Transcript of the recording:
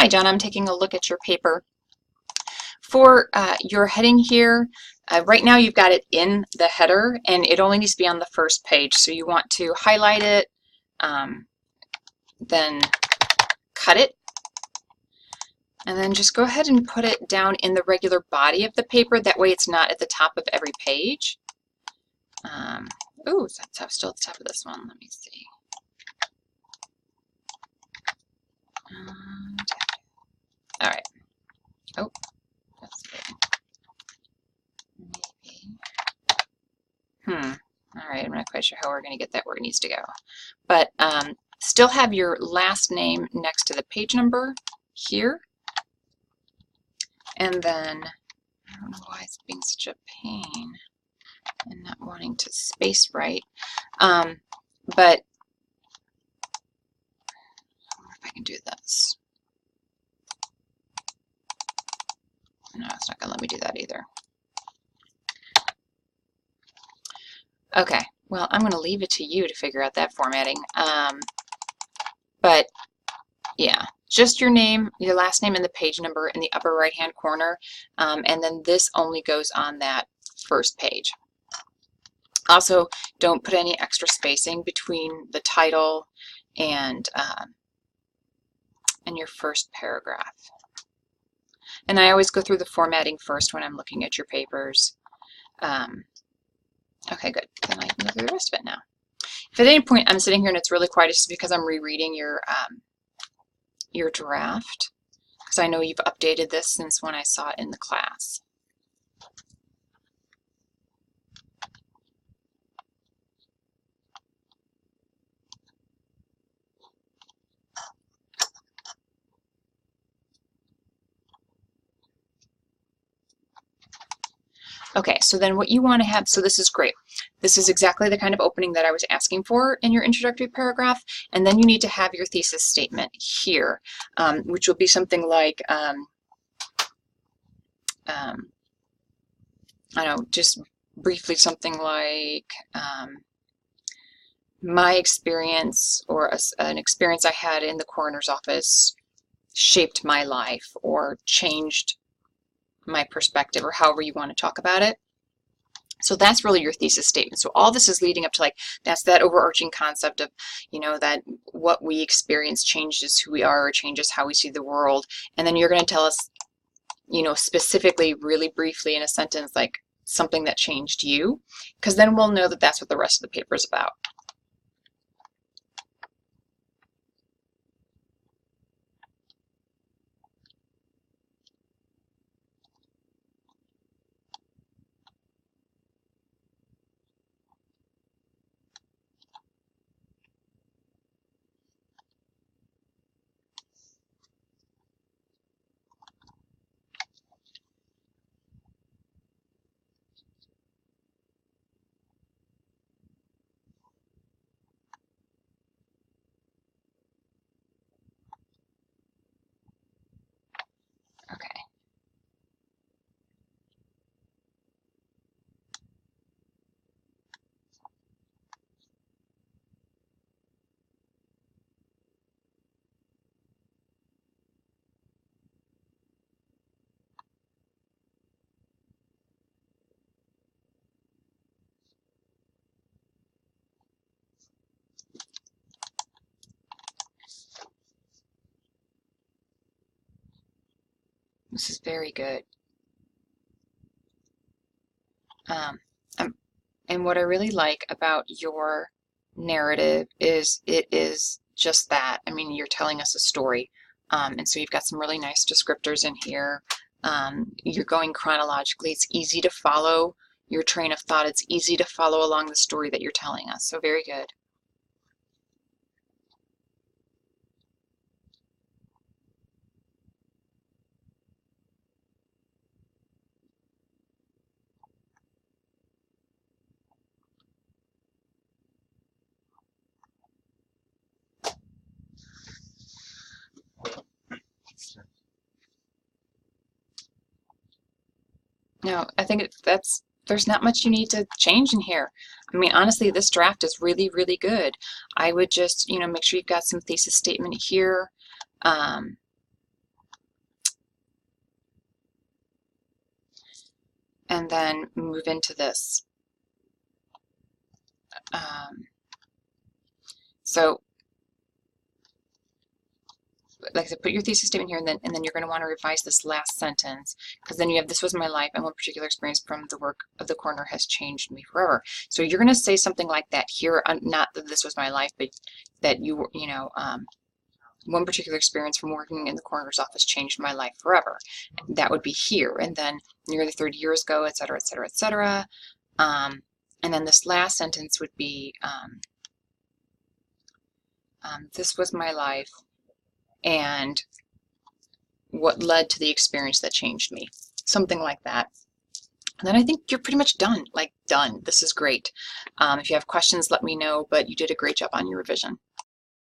Hi, John. I'm taking a look at your paper. For your heading here, right now you've got it in the header and it only needs to be on the first page. So you want to highlight it, then cut it, and then just go ahead and put it down in the regular body of the paper. That way it's not at the top of every page. Ooh, it's still at the top of this one. Let me see. All right. Oh, that's good. Maybe. All right, I'm not quite sure how we're going to get that where it needs to go. But still have your last name next to the page number here. And then, I don't know why it's being such a pain and not wanting to space right. But I wonder if I can do this. No, it's not going to let me do that either. Okay, well, I'm going to leave it to you to figure out that formatting. But yeah, just your name, your last name, and the page number in the upper right-hand corner. And then this only goes on that first page. Also, don't put any extra spacing between the title and your first paragraph. And I always go through the formatting first when I'm looking at your papers. Okay, good. Then I can go through the rest of it now. If at any point I'm sitting here and it's really quiet, it's just because I'm rereading your draft, because I know you've updated this since when I saw it in the class. Okay, so then what you want to have, so this is great. This is exactly the kind of opening that I was asking for in your introductory paragraph, and then you need to have your thesis statement here, which will be something like, I don't know, just briefly something like, my experience or an experience I had in the coroner's office shaped my life or changed my perspective, or however you want to talk about it. So that's really your thesis statement. So all this is leading up to, like, that's that overarching concept of, you know, that what we experience changes who we are, or changes how we see the world. And then you're going to tell us, you know, specifically, really briefly in a sentence, like something that changed you, because then we'll know that that's what the rest of the paper is about. Okay. This is very good. And what I really like about your narrative is it is just that. I mean, you're telling us a story. And so you've got some really nice descriptors in here. You're going chronologically. It's easy to follow your train of thought. It's easy to follow along the story that you're telling us. So very good. No, I think there's not much you need to change in here. I mean, honestly, this draft is really, really good. I would just, you know, make sure you've got some thesis statement here. and then move into this. So like I said, put your thesis statement here, and then you're going to want to revise this last sentence, because then you have, this was my life, and one particular experience from the work of the coroner has changed me forever. So you're going to say something like that here, not that this was my life, but that one particular experience from working in the coroner's office changed my life forever. That would be here, and then nearly 30 years ago, et cetera, et cetera, et cetera. And then this last sentence would be, this was my life, and what led to the experience that changed me. Something like that. And then I think you're pretty much done. Like, done. This is great. If you have questions, let me know, but you did a great job on your revision.